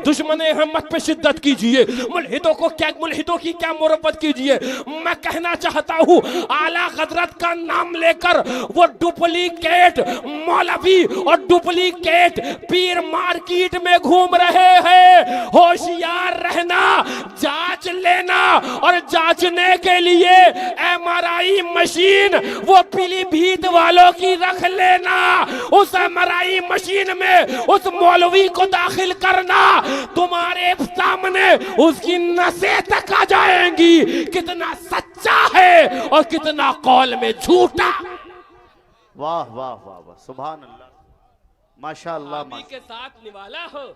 दुश्मन अहमद पे शिद्दत कीजिए, मुल्हिदों की क्या मुरब्बत कीजिए। मैं कहना चाहता हूँ आला हजरत का नाम लेकर वो डुप्लीकेट मौलवी और डुप्लीकेट पीर मार्केट में घूम रहे हैं। होशियार रहना, जांच लेना, और जांचने के लिए MRI मशीन वो पीलीभीत वालों की रख लेना। उस MRI मशीन में उस मौलवी को दाखिल करना, तुम्हारे सामने उसकी नसें तक आ जाएंगी कितना सच्चा है और कितना कौल में झूठा। वाह वाह वाह वाह, सुभान अल्लाह, माशाअल्लाह। के साथ निवाला हो,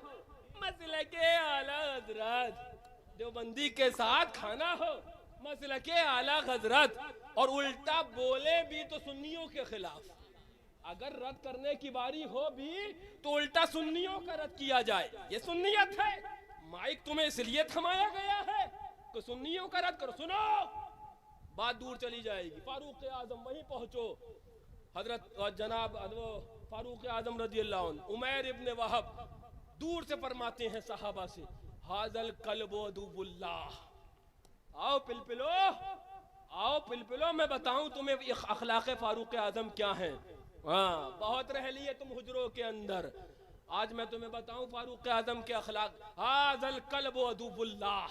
मसले के आला हजरत, देवबंदी के साथ खाना हो, मसले के आला हजरत, और उल्टा बोले भी तो सुन्नियों के खिलाफ। अगर रद्द करने की बारी हो भी तो उल्टा सुन्नियों का रद्द किया जाए, ये सुन्नियत है। माइक तुम्हें इसलिए थमाया गया है कि सुन्नियों का रद्द करो। सुनो, बात दूर चली जाएगी। फारूक आजम वहीं पहुंचो, हजरत जनाब फारूक आजम रजी अल्लाह अन्हु, उमैर इब्न वहब दूर से फरमाते हैं सहाबा से, हाजल कल्बो दुबुल्लाह, आओ पिलपिलो, आओ पिलपिलो, मैं बताऊं तुम्हें अखलाक फारूक आजम क्या है। हाँ, बहुत रह लिए तुम हुजरों के अंदर, आज मैं तुम्हें बताऊं फारूक आजम के अखलाक। हाजल कल्बो दुबुल्लाह,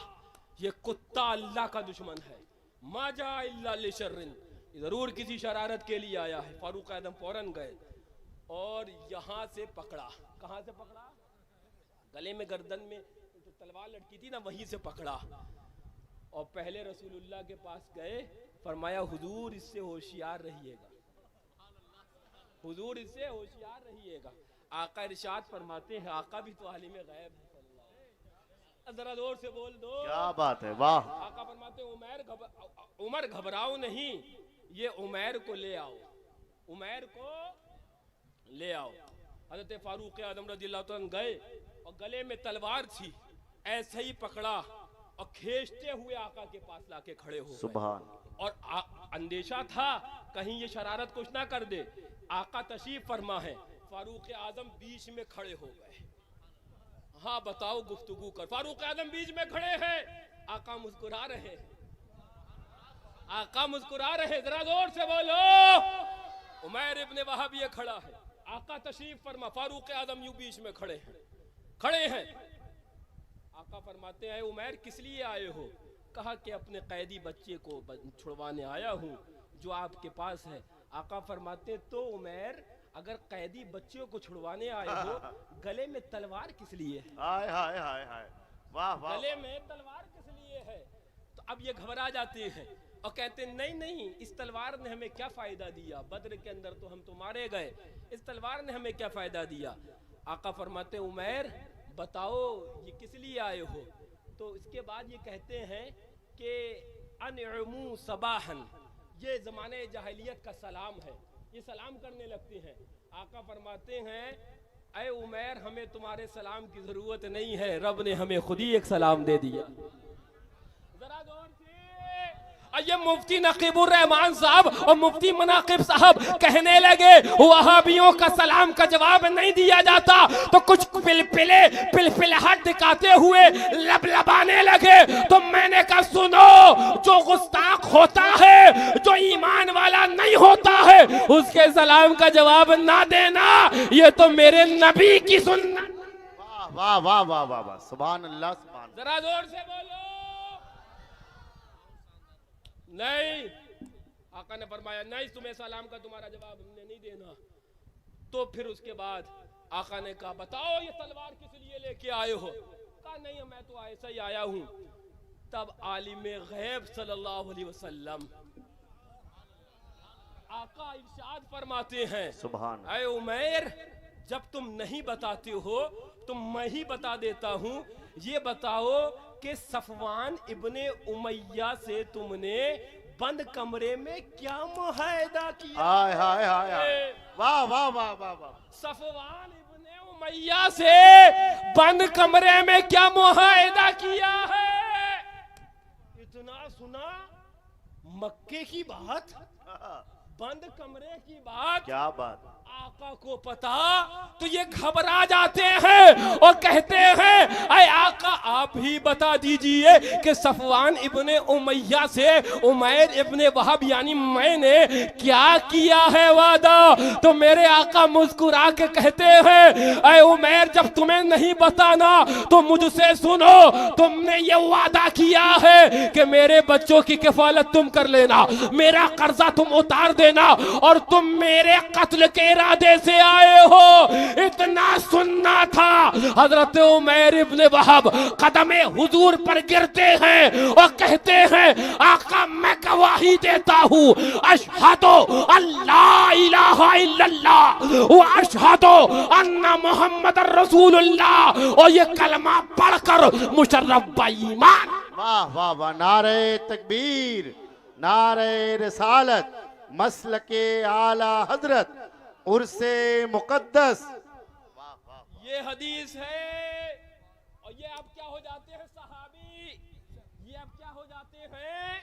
ये कुत्ता अल्लाह का दुश्मन है। माजा इल्ला लिशर्रिन, जरूर किसी शरारत के लिए आया है। फारूक आजम फौरन गए और यहां से पकड़ा। कहां से पकड़ा? गले में, गर्दन में जो तलवार लटकी थी ना, वहीं से पकड़ा और पहले रसूलुल्लाह के पास गए। फरमाया हुजूर इससे होशियार रहिएगा, हुजूर इससे होशियार रहिएगा। आका इरशाद फरमाते हैं, आका भी तो आलिम गैब है। जरा जोर से बोल दो, क्या बात है, वाह। आका फरमाते हैं, उमर घबराओ नहीं, ये उमैर को ले आओ, उमैर को ले आओ। हजरत फारूक आजम रज़ियल्लाहु अन्हु गए और गले में तलवार थी, ऐसे ही पकड़ा और खींचते हुए आका के पास लाके खड़े हो सुभान। और अंदेशा था कहीं ये शरारत कुछ ना कर दे। आका तशरीफ फरमा है, फारूक आजम बीच में खड़े हो गए। हाँ बताओ, गुफ्तगू कर। फारूक आजम बीच में खड़े हैं, आका मुस्कुरा रहे, आका मुस्कुरा रहे। जरा जोर से बोलो, उमैर इब्न वहब ये खड़ा है, आका तशरीफ फरमा, फारूक आजम यूं बीच में खड़े हैं, खड़े हैं। आका फरमाते हैं, उमैर किस लिए आए हो? कहा कि अपने कैदी बच्चे को छुड़वाने आया हूँ जो आपके पास है। आका फरमाते, तो उमैर अगर कैदी बच्चों को छुड़वाने आए हो, गले में तलवार किस लिए है? हाय हाय हाय हाय, वाह वाह। गले में तलवार किस लिए है? तो अब ये घबरा जाते हैं और कहते हैं, नहीं नहीं, इस तलवार ने हमें क्या फायदा दिया? बद्र के अंदर तो हम तो मारे गए, इस तलवार ने हमें क्या फायदा दिया? आका फरमाते, उमैर बताओ ये किस लिए आए हो? तो इसके बाद ये कहते हैं कि अनउमू सबाहन, ये ज़माने जाहिलियत का सलाम है, ये सलाम करने लगते हैं। आका फरमाते हैं, ऐ उमैर हमें तुम्हारे सलाम की ज़रूरत नहीं है, रब ने हमें खुद ही एक सलाम दे दिया। जरा गौर से, ये मुफ्ती नकीबुर रहमान साहब और मुफ्ती मनाकिब साहब कहने लगे, वहाबियों का सलाम का जवाब नहीं दिया जाता, तो कुछ पिलपिलाहट दिखाते हुए लबलबाने लगे। तो मैंने कहा, सुनो, जो गुस्ताख होता है, जो ईमान वाला नहीं होता है, उसके सलाम का जवाब ना देना, ये तो मेरे नबी की सुन्नत। वाह वाह वाह वाह वाह, सुभान अल्लाह, सुभान। जरा जोर से बोलो। नहीं, आका ने फरमाया, नहीं, तुम्हें सलाम का तुम्हारा जवाब हमने नहीं देना। तो फिर उसके बाद आका ने कहा, बताओ ये तलवार किस लिए लेके आए हो? कहा, नहीं मैं तो ऐसा ही आया हूं। तब आलिम गैब सल्लल्लाहु अलैहि वसल्लम आका इरशाद फरमाते हैं, सुभान। ऐ उमैर, जब तुम नहीं बताते हो तो मैं ही बता देता हूं। ये बताओ कि सफवान इब्ने उमैया से तुमने बंद कमरे में क्या मुआहदा किया? हाय हाय हाय हाय, वाह वाह वाह वाह वाह। सफवान इब्ने उमैया से बंद कमरे में क्या मुआहदा किया है? इतना सुना, मक्के की बात, बंद कमरे की बात, क्या बात। आका को पता तो ये घबरा जाते हैं और कहते हैं, ऐ आप ही बता दीजिए कि सफवान इब्ने उमैया से उमैर इब्ने वहब यानी मैंने क्या किया है वादा। तो मेरे आका मुस्कुरा के कहते हैं, ऐ उमैर जब तुम्हें नहीं बताना तो मुझसे सुनो, तुमने ये वादा किया है कि मेरे बच्चों की किफालत तुम कर लेना, मेरा कर्जा तुम उतार देना और तुम मेरे कत्ल के इरादे से आए हो। इतना सुनना था। हजरत उमैर इब्ने वहब कदमे हुजूर पर गिरते हैं और कहते हैं, आका मैं गवाही देता हूँ, अशहदु अल्ला इलाहा इल्लल्लाह व अशहदु अन्ना मुहम्मदर रसूलुल्लाह, और ये कलमा पढ़कर मुशर्रफ ईमान। वाह वाह वाह, नारे तकबीर, नारे रिसालत, मसलके आला हजरत, उर्से मुकद्दस। ये हदीस है। और ये अब क्या हो जाते हैं सहाबी, ये अब क्या हो जाते हैं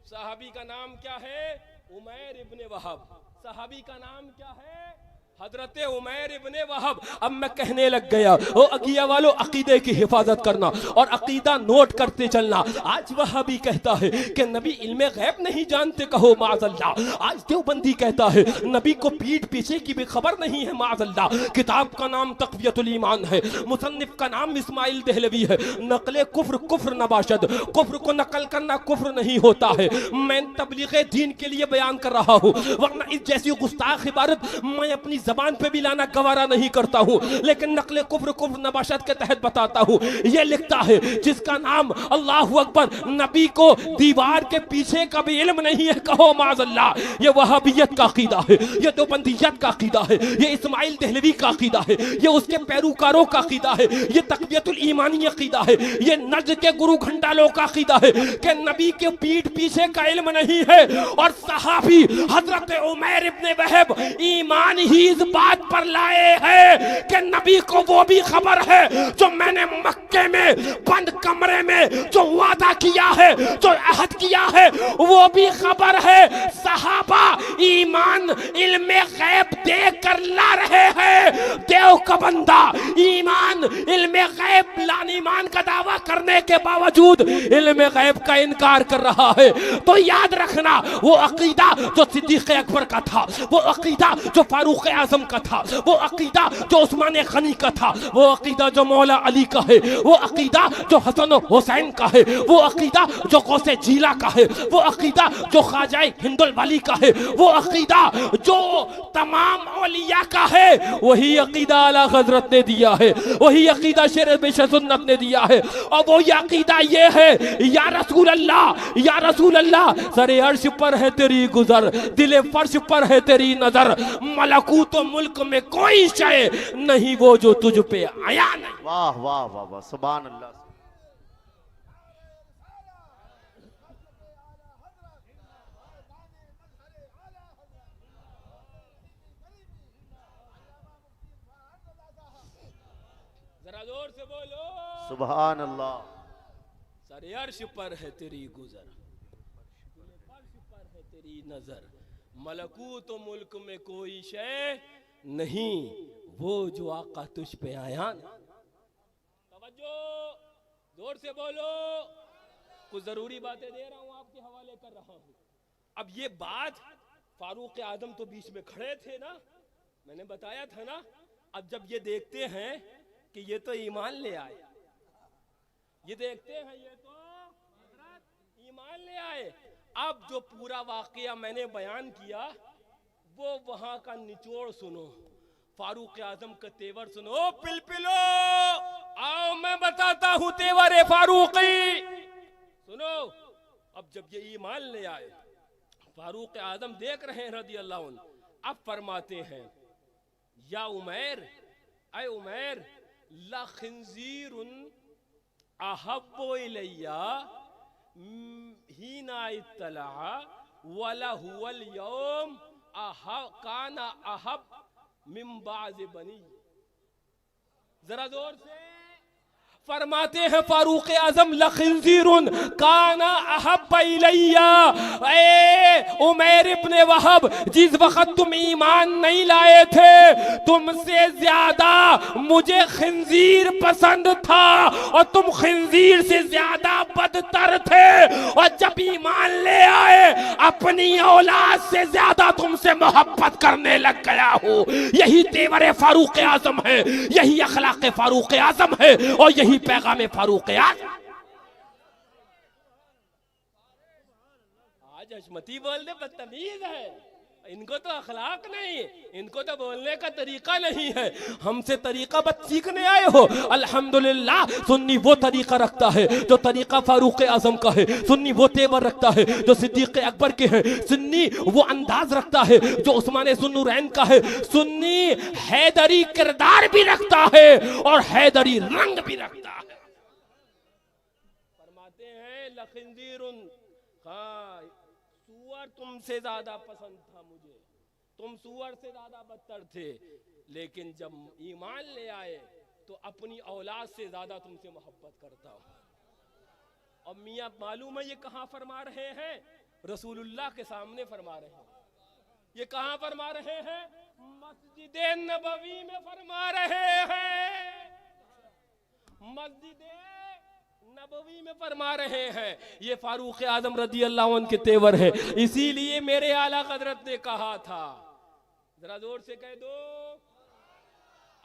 सहाबी का नाम क्या है? उमैर इब्ने वहब। सहाबी का नाम क्या है? हजरत उमैर इब्ने वहब। अब मैं कहने लग गया, ओ अकिया वालों, अकीदे की हिफाजत करना और अकीदा नोट करते चलना। आज वहाबी कहता है कि नबी इल्मे गैब नहीं जानते, कहो माज़अल्लाह। आज देवबंदी कहता है नबी को पीठ पीछे की भी खबर नहीं है, माज़अल्लाह। किताब का नाम तक़वियतुल ईमान है, मुसन्निफ का नाम इस्माइल देहलवी है। नकले कुफ्र कुफ्र नबाशद, कुफ्र को नकल करना कुफ्र नहीं होता है। मैं तबलीग दीन के लिए बयान कर रहा हूँ, वरना इस जैसी गुस्ताख इबारत मैं अपनी जबान पे भी लाना गवारा नहीं करता हूँ, लेकिन नकले कुफ्र कुफ्र नबाशत के तहत बताता हूँ। ये लिखता है जिसका नाम अल्लाहु अकबर, नबी को दीवार के पीछे का भी इल्म नहीं है, कहो माज़अल्लाह। ये वहाबियत का अकीदा है, ये देवबंदियत का अकीदा है, ये इस्माइल देहलवी का अकीदा है, ये उसके पैरोकारों का अकीदा है, ये तक़वियतुल ईमानी अकीदा है, ये नज्द के गुरु घंटालों का अकीदा है कि नबी के पीठ पीछे का इल्म नहीं है। और सहाबी हजरत उमैर इब्ने वहब ईमान ही इस बात पर लाए हैं कि नबी को वो भी खबर है जो मैंने मक्के में बंद कमरे में जो वादा किया है, जो अहद किया है, वो भी खबर है। सहाबा ईमान इल्मे गैब देख कर ला रहे हैं। देव का बंदा ईमान इल्मे गैब लाने ईमान का दावा करने के बावजूद इल्मे गैब का इनकार कर रहा है। तो याद रखना, वो अकीदा जो सिद्दीक़ अकबर का था, वो अकीदा जो फारूक आजम का था, वो अकीदा जो उस्मान गनी का था, वो अकीदा जो मौला अली का है, वो अकीदा जो हसन हुसैन का है, वो अकीदा जो गौसे जीला का है, वो अकीदा जो ख्वाजा हिंदुल वली का है, वो अकीदा जो तमाम औलिया का है, वही अकीदा आला हजरत ने दिया है, वही अकीदा शेर बेश सुन्नत ने दिया है। और वो अकीदा ये है, या रसूल अल्लाह, या रसूल अल्लाह, सरे अर्श पर है तेरी गुजर, दिले फर्श पर है तेरी नजर, मलकूत तो मुल्क में कोई शय नहीं वो जो तुझ पे आया नहीं। वाह वाह वाह वाह, सुभान अल्लाह। जरा जोर से बोलो, सुभान अल्लाह। सरे अर्श पर है तेरी गुजर, फर्श पर है तेरी नजर, मलकूत मुल्क में कोई शय नहीं वो जो आका तुझ पे आया। तवज्जो, जोर से बोलो। कुछ जरूरी बातें दे रहा हूं, आपके हवाले कर रहा हूं। अब ये बात फारूक आजम तो बीच में खड़े थे ना, मैंने बताया था ना। अब जब ये देखते हैं कि ये तो ईमान ले आए, ये देखते हैं ये तो हजरत ईमान ले आए। अब जो पूरा वाकया मैंने बयान किया वो वहां का निचोड़ सुनो, फारूक आजम का तेवर सुनो। पिलपिलो आओ, मैं बताता हूं तेवर फारूकी, सुनो। अब जब ये ईमान ले आए, फारूक आजम देख रहे हैं रदी अल्लाह अन्हु। अब फरमाते हैं, या उमैर, ऐ उमैर, ला खिंजीरुन अहब्बु इलैया हीना इत्तला वला हुवल यौम काना अहब मिन बाज़ बनी। जरा जोर से। फरमाते हैं फारूक आजम लखिंजीरुन काना अहब्बा इलैया। ए उमैर इब्ने वहब, जिस वक्त तुम ईमान नहीं लाए थे तुमसे ज्यादा मुझे खिंजीर पसंद था और तुम खिंजीर से ज्यादा बदतर थे, और जब ईमान ले आए अपनी औलाद से ज्यादा तुमसे मोहब्बत करने लग गया हो। यही तेवर फारूक आजम है, यही अखलाक फारूक आजम है और यही पैगाम फारूक आजम। आज हशमती बोलने बदतमीज है, इनको तो अखलाक नहीं, इनको तो बोलने का तरीका नहीं है। हमसे तरीका बस सीखने आए हो। अल्हम्दुलिल्लाह सुन्नी वो तरीका रखता है जो तरीका फारूक आजम का है, सुन्नी वो तेवर रखता है जो सिद्दीक अकबर के है, सुन्नी वो अंदाज रखता है जो उस्मान ज़ुन्नुरैन का है, सुन्नी हैदरी किरदार भी रखता है और हैदरी रंग भी रखता है। फरमाते हैं लखिंजीरुन, हाँ सुअर तुमसे ज्यादा पसंद था मुझे, तुम सुअर से ज्यादा बदतर थे, लेकिन जब ईमान ले आए तो अपनी औलाद से ज्यादा तुमसे मोहब्बत करता हूं। और मियां मालूम है ये कहां फरमा रहे हैं? रसूलुल्लाह के सामने फरमा रहे हैं। ये कहां फरमा रहे हैं? मस्जिद नबवी में फरमा रहे हैं, मस्जिद नबवी में फरमा रहे हैं। ये फारूक आजम रजी अल्लाह अन्हु के तेवर है। इसीलिए मेरे आला हजरत ने कहा था, जरा जोर से कह दो,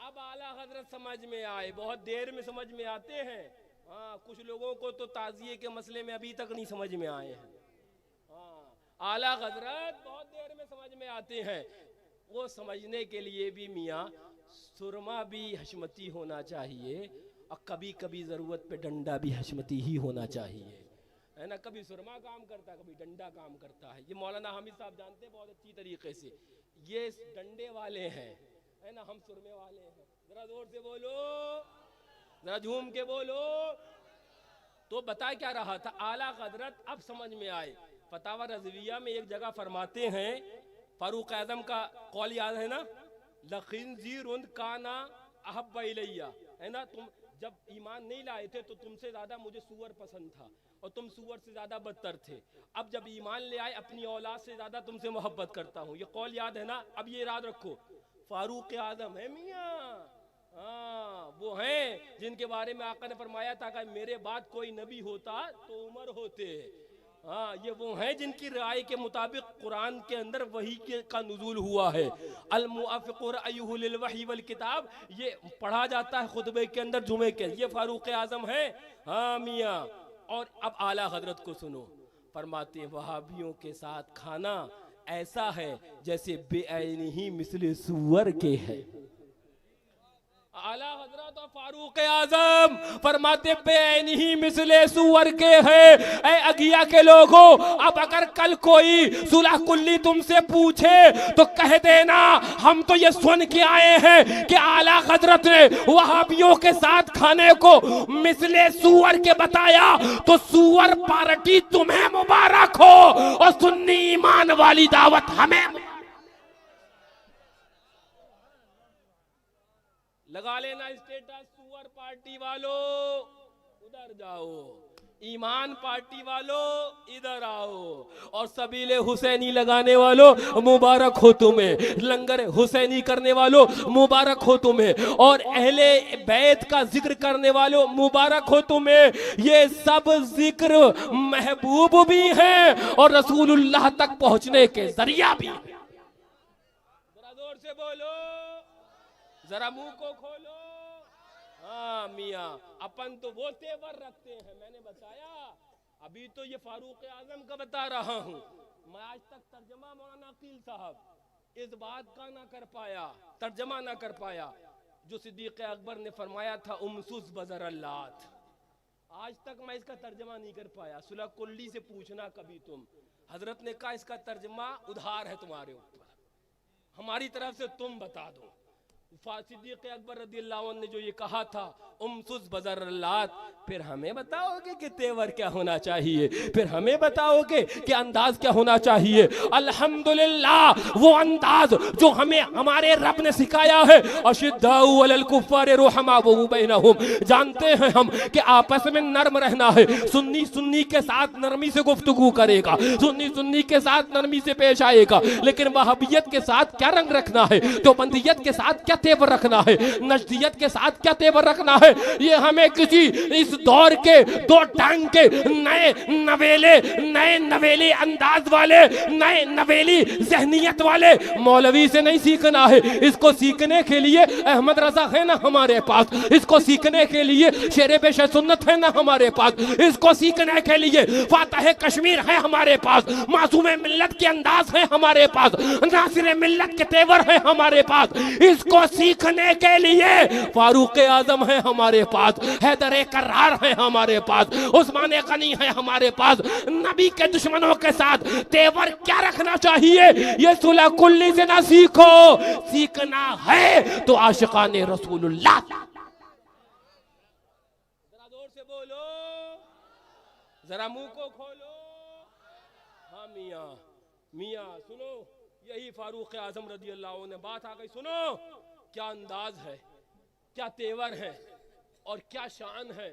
अब आला हजरत समझ में आए, बहुत देर में समझ में आते हैं। हाँ, कुछ लोगों को तो ताजिए के मसले में अभी तक नहीं समझ में आए हैं। हाँ, आला हजरत बहुत देर में समझ में आते हैं। वो समझने के लिए भी मियाँ सुरमा भी हशमती होना चाहिए और कभी कभी जरूरत पे डंडा भी हशमती ही होना चाहिए, है ना। कभी सुरमा काम करता है, कभी डंडा काम करता है। ये मौलाना हामिद साहब जानते हैं बहुत अच्छी तरीके से। ये डंडे वाले हैं, है ना, हम सुरमे वाले हैं। जरा जोर से बोलो, जरा झूम के बोलो। तो बता क्या रहा था आला हजरत, अब समझ में आए। फतावा रज़विया में एक जगह फरमाते हैं, फारूक आजम का कौल याद है ना, लखिंजीरुन काना अहब्बा इलैया, है ना। तुम जब ईमान नहीं लाए थे तो तुमसे ज्यादा मुझे सुअर पसंद था और तुम सुअर से ज्यादा बदतर थे। अब जब ईमान ले आए अपनी औलाद से ज्यादा तुमसे मोहब्बत करता हूँ। ये कौल याद है ना। अब ये याद रखो, फारूक आजम है मियाँ, हाँ वो हैं जिनके बारे में आका ने फरमाया था कि मेरे बाद कोई नबी होता तो उमर होते। हाँ, ये वो हैं जिनकी राय के मुताबिक कुरान के अंदर वही का नुज़ूल हुआ है। अल मुआफ़िक़ु रअयुहु लिल वही वल किताब, ये पढ़ा जाता है खुतबे के अंदर जुमे के। ये फारूक आजम है, हाँ मियाँ। और अब आला हजरत को सुनो, फरमाते हैं वहाबियों के साथ खाना ऐसा है जैसे बेऐनी मिस्ल सुअर के है। आला हजरत और फारूक आजम फरमाते बेऐनी ही मिसले सुअर के है। ऐ अगिया के लोगों, अब अगर कल कोई सुलह कुल्ली तुमसे पूछे तो कह देना हम तो ये सुन के आए हैं कि आला हजरत ने वहाबियों के साथ खाने को मिसले सुअर के बताया, तो सुअर पार्टी तुम्हें मुबारक हो और सुन्नी ईमान वाली दावत हमें। लगा लेना स्टेटस, सुअर पार्टी वालों उधर जाओ, ईमान पार्टी वालों इधर आओ, और सबीले हुसैनी लगाने वालों मुबारक हो तुम्हें, लंगर हुसैनी करने वालों मुबारक हो तुम्हें, और अहले बैत का जिक्र करने वालों मुबारक हो तुम्हें। ये सब जिक्र महबूब भी हैं और रसूलुल्लाह तक पहुंचने के जरिया भी है। जरा जोर से बोलो, जरा मुंह को खोलो। हाँ मियाँ, अपन तो वो तेवर रखते हैं। मैंने बताया, अभी तो ये फारूक आजम का बता रहा हूँ। मैं आज तक तर्जमा मौलाना अकील साहब इस बात का ना कर पाया, तर्जमा ना कर पाया जो सिद्दीक अकबर ने फरमाया था उमसुस बजर अल्लात। आज तक मैं इसका तर्जमा नहीं कर पाया। सुलह कुल्ली से पूछना कभी तुम, हजरत ने कहा इसका तर्जमा उधार है तुम्हारे ऊपर, हमारी तरफ से तुम बता दो। सिद्दीक़ अकबर रज़ियल्लाहु अन्हु ने जो ये कहा था उमसुस बजरल्लात, फिर हमें बताओगे कि तेवर क्या होना चाहिए, फिर हमें बताओगे कि अंदाज क्या होना चाहिए। अल्हम्दुलिल्लाह वो अंदाज जो हमें हमारे रब ने सिखाया है। अशिद्दाउ अलल कुफ्फार रुहमाउ बैनहुम, जानते हैं हम कि आपस में नर्म रहना है। सुन्नी सुन्नी के साथ नरमी से गुफ्तगू करेगा, सुन्नी सुन्नी के साथ नरमी से पेश आएगा, लेकिन वहाबियत के साथ क्या रंग रखना है, देवबंदियत के साथ क्या तेवर रखना है, नजदियत के साथ क्या तेवर रखना है, ये हमें किसी इस दौर के दो टांग के नए नवेली अंदाज वाले, नए नवेली जहनियत वाले मौलवी से नहीं सीखना है। इसको सीखने के लिए अहमद रजा है ना हमारे पास, इसको सीखने के लिए शेर पेश सुन्नत है ना हमारे पास, इसको सीखने के लिए फातह कश्मीर है हमारे पास, मासूम मिल्लत के अंदाज है हमारे पास, नासिर मिल्लत के तेवर है हमारे पास। इसको सीखने के लिए फारूक आजम है हमारे पास, हैदर करार है हमारे पास, उस्मान गनी है हमारे पास। नबी के दुश्मनों के साथ तेवर क्या रखना चाहिए, ये सुलह कुल्ली से ना सीखो। सीखना है तो आशिकाने रसूलुल्लाह। जरा जोर से बोलो, जरा मुंह को खोलो। हाँ मियाँ, मियाँ सुनो, यही फारूक आजम रजी अल्लाह ने बात आ गई। सुनो क्या अंदाज है, क्या तेवर है और क्या शान है।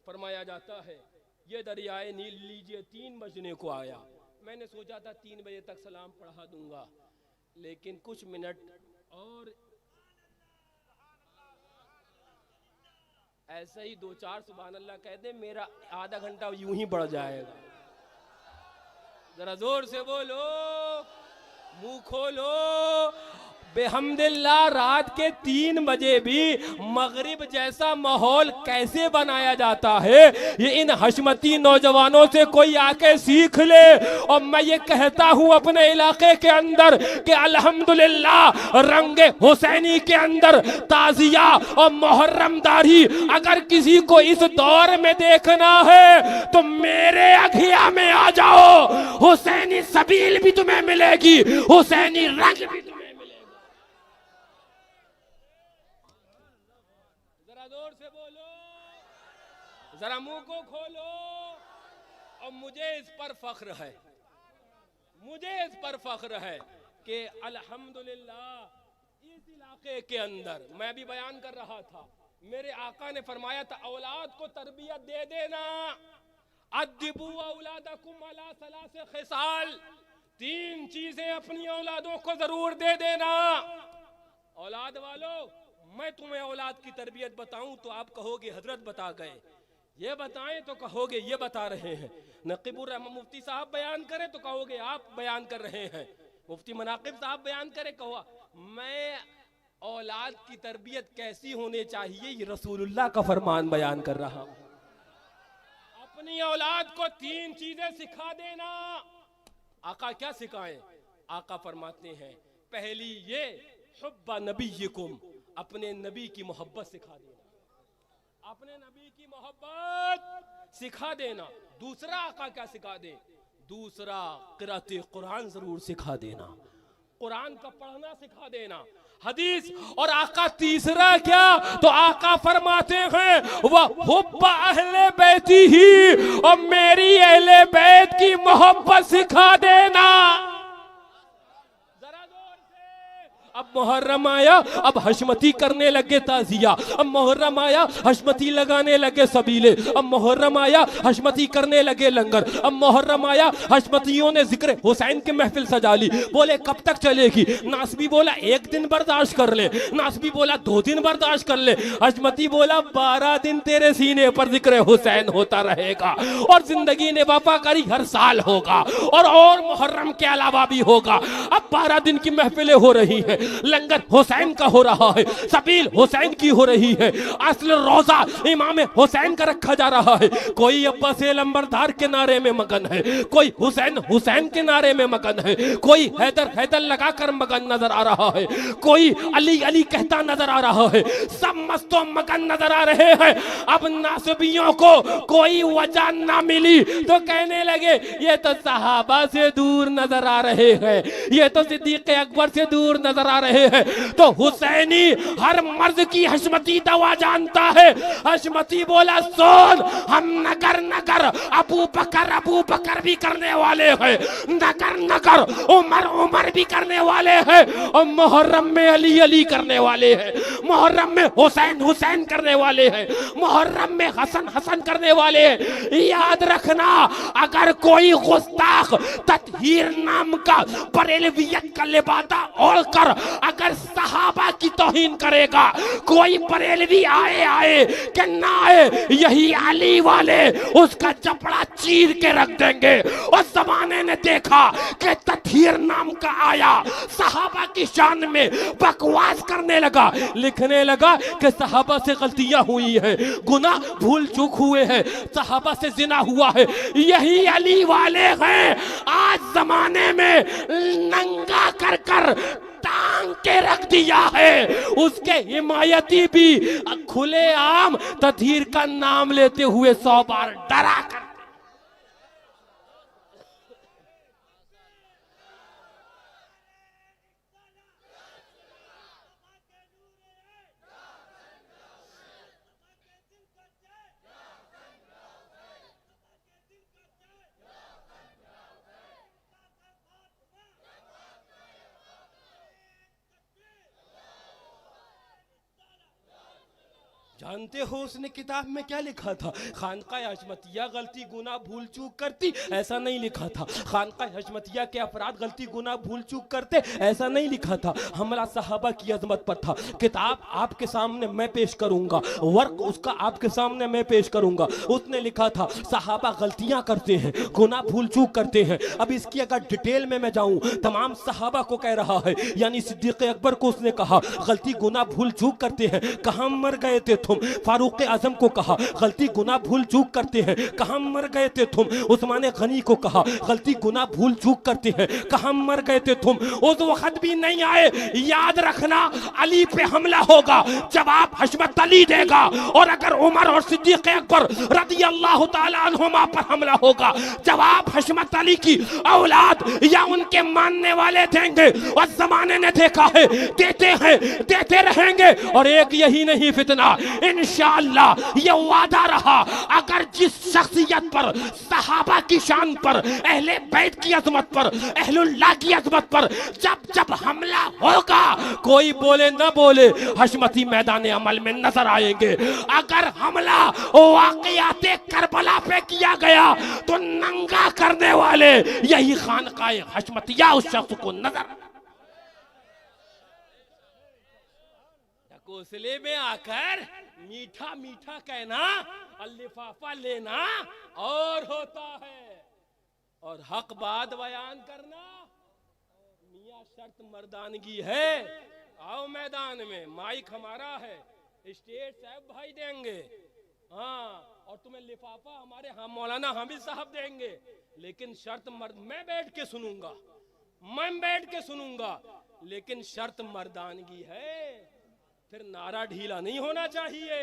फरमाया जाता है ये दरियाए नील लीजिए 3 बजने को आया। मैंने सोचा था 3 बजे तक सलाम पढ़ा दूंगा, लेकिन कुछ मिनट और ऐसे ही 2-4 सुभान अल्लाह कह दे, मेरा आधा घंटा यूं ही बढ़ जाएगा। जरा जोर से बोलो, मुंह खोलो। बेहम्दिल्लाह रात के 3 बजे भी मगरिब जैसा माहौल कैसे बनाया जाता है, ये इन हशमती नौजवानों से कोई आके सीख ले। और मैं ये कहता हूँ अपने इलाके के अंदर कि अल्हम्दुलिल्लाह रंगे हुसैनी के अंदर ताजिया और मुहर्रमदारी अगर किसी को इस दौर में देखना है तो मेरे अघिया में आ जाओ। हुसैनी सबील भी तुम्हें मिलेगी, हुसैनी रंग भी तुम्हें। जरा मुंह को खोलो। और मुझे इस पर फख्र है, मुझे इस पर फख्र है कि अल्हम्दुलिल्लाह इस इलाके के अंदर मैं भी बयान कर रहा था, मेरे आका ने फरमाया था औलाद को तरबियत दे देना। अद्दिबू औलादकुम अला सलासे खिसाल, 3 चीजें अपनी औलादों को जरूर दे देना। औलाद वालों, मैं तुम्हें औलाद की तरबियत बताऊं तो आप कहोगे हजरत बता गए, ये बताएं तो कहोगे ये बता रहे हैं, नकीबुर रहमान मुफ्ती साहब बयान करें तो कहोगे आप बयान कर रहे हैं, मुफ्ती मनाकिब साहब बयान करें कहो। मैं औलाद की तरबियत कैसी होनी चाहिए ये रसूलुल्लाह का फरमान बयान कर रहा हूं। अपनी औलाद को 3 चीजें सिखा देना। आका क्या सिखाएं? आका फरमाते हैं पहली ये हुब्बा नबीयकुम, अपने नबी की मोहब्बत सिखा देना, अपने नबी की मोहब्बत सिखा देना। दूसरा आका क्या सिखा दे? दूसरा क़िराअत कुरान जरूर सिखा देना, कुरान का पढ़ना सिखा देना, हदीस। और आका तीसरा क्या? तो आका फरमाते हैं वह हुब्बा अहले बैती ही, और मेरी अहले बैत की मोहब्बत सिखा देना। अब मुहर्रम आया, अब हशमती करने लगे ताजिया, अब मुहर्रम आया हशमती लगाने लगे सबीले, अब मुहर्रम आया हशमती करने लगे लंगर, अब मुहर्रम आया हशमतियों ने जिक्र हुसैन की महफिल सजा ली। बोले कब तक चलेगी? नासबी बोला 1 दिन बर्दाश्त कर ले, नासबी बोला 2 दिन बर्दाश्त कर ले, हशमती बोला 12 दिन तेरे सीने पर जिक्र हुसैन होता रहेगा और जिंदगी ने वफाकारी हर साल होगा और मुहर्रम के अलावा भी होगा। अब 12 दिन की महफिलें हो रही हैं, लंगर हुसैन का हो रहा है, सबील हुसैन की हो रही है, असल रोजा इमाम हुसैन का रखा जा रहा है। कोई अब्बास लंबरदार के नारे में मगन है, कोई हुसैन हुसैन के नारे में मगन है, कोई हैदर हैदर लगाकर मगन नजर आ रहा है, कोई अली अली कहता नजर आ रहा है, सब मस्तों मगन नजर आ रहे हैं। अब नासबियों को कोई वजह ना मिली तो कहने लगे ये तो सहाबा से दूर नजर आ रहे हैं, ये तो सिद्दीक अकबर से दूर नजर करा रहे हैं, तो हुसैनी हर मर्द की हशमती दवा जानता है। हशमती बोला सुन, हम नगर नगर अबू बकर भी करने वाले हैं, नगर नगर उमर भी करने वाले हैं, और मुहर्रम में अली करने वाले हैं, मुहर्रम में हुसैन करने वाले हैं, मुहर्रम में हसन करने वाले हैं। याद रखना, अगर कोई गुस्ताख तत्हीर नाम का बरेलवियत का लिबादा ओढ़कर अगर सहाबा की तौहीन करेगा, कोई बरेलवी आए कि ना आए, यही अली वाले उसका चपड़ा चीर के रख देंगे। उस जमाने ने देखा कि तत्हीर नाम का आया, सहाबा की शान में बकवास करने लगा, लिखने लगा कि सहाबा से गलतियां हुई है, गुनाह भूल चूक हुए हैं, सहाबा से जिना हुआ है। यही अली वाले हैं आज जमाने में नंगा कर टांग के रख दिया है। उसके हिमायती भी खुले आम तत्हीर का नाम लेते हुए 100 बार डरा कर। जानते हो उसने किताब में क्या लिखा था? खानकाह हशमतिया गलती गुनाह भूल चूक करती, ऐसा नहीं लिखा था। खानकाह हशमतिया के अफराद गलती गुनाह भूल चूक करते, ऐसा नहीं लिखा था। हमला सहाबा की अजमत पर था। किताब आपके सामने मैं पेश करूंगा, वर्क उसका आपके सामने मैं पेश करूंगा। उसने लिखा था सहाबा गलतियां करते हैं, गुनाह भूल चूक करते हैं। अब इसकी अगर डिटेल में मैं जाऊं, तमाम सहाबा को कह रहा है, यानी सिद्दीक़ अकबर को उसने कहा गलती गुनाह भूल चूक करते हैं, कहां मर गए थे तुम? फारूक आजम को कहा गलती गुनाह भूल चूक करते हैं, कहां मर गए थे तुम? उस्मान गनी को कहा गलती गुनाह भूल चूक करते हैं, कहां मर गए थे तुम? उस वक्त भी नहीं आए। याद रखना, अली पे हमला होगा, जवाब हशमत अली देगा, और अगर उमर और सिद्दीक अकबर रज़ी अल्लाह ताला अन्हुमा पर हमला होगा, जवाब हशमत अली की औलाद या उनके मानने वाले देंगे। और जमाने ने देखा है, देते हैं, देते रहेंगे। और एक यही नहीं फितना, इंशाअल्लाह ये वादा रहा, अगर जिस शख्सियत पर, सहाबा की शान पर, अहले बैत की अजमत पर, अहलुल्लाह की अजमत पर जब जब हमला होगा, कोई बोले न बोले, हशमती मैदान अमल में नजर आएंगे। अगर हमला वाक़ियाते करबला पे किया गया, तो नंगा करने वाले यही खानकाए हशमतिया उस शख्स को नजर। घोंसले में आकर मीठा मीठा कहना और लिफाफा लेना और होता है, और हक बात बयान करना मियां शर्त मर्दानगी है। आओ मैदान में, माइक हमारा है, स्टेज साहब भाई देंगे, हाँ, और तुम्हें लिफाफा हमारे हम मौलाना हामिद साहब देंगे, लेकिन शर्त मर्द मैं बैठ के सुनूंगा, मैं बैठ के सुनूंगा, लेकिन शर्त मर्दानगी है। फिर नारा ढीला नहीं होना चाहिए,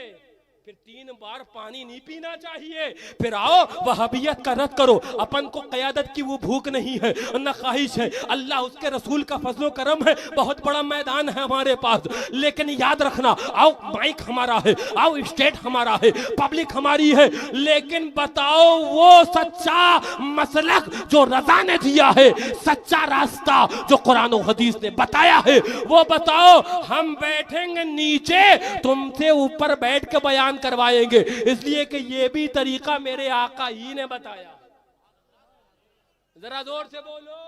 फिर 3 बार पानी नहीं पीना चाहिए। फिर आओ वहाबियत का रद्द करो, अपन को क़यादत की वो भूख नहीं है, न ख्वाहिश है, अल्लाह उसके रसूल का फजलो करम है, बहुत बड़ा मैदान है हमारे पास। लेकिन याद रखना, आओ माइक हमारा है, आओ स्टेट हमारा है, पब्लिक हमारी है, लेकिन बताओ वो सच्चा मसलक जो रज़ा ने दिया है, सच्चा रास्ता जो कुरान और हदीस ने बताया है, वो बताओ। हम बैठेंगे नीचे, तुमसे ऊपर बैठ के बयान करवाएंगे, इसलिए कि ये भी तरीका मेरे आका ही ने बताया। जरा जोर से बोलो,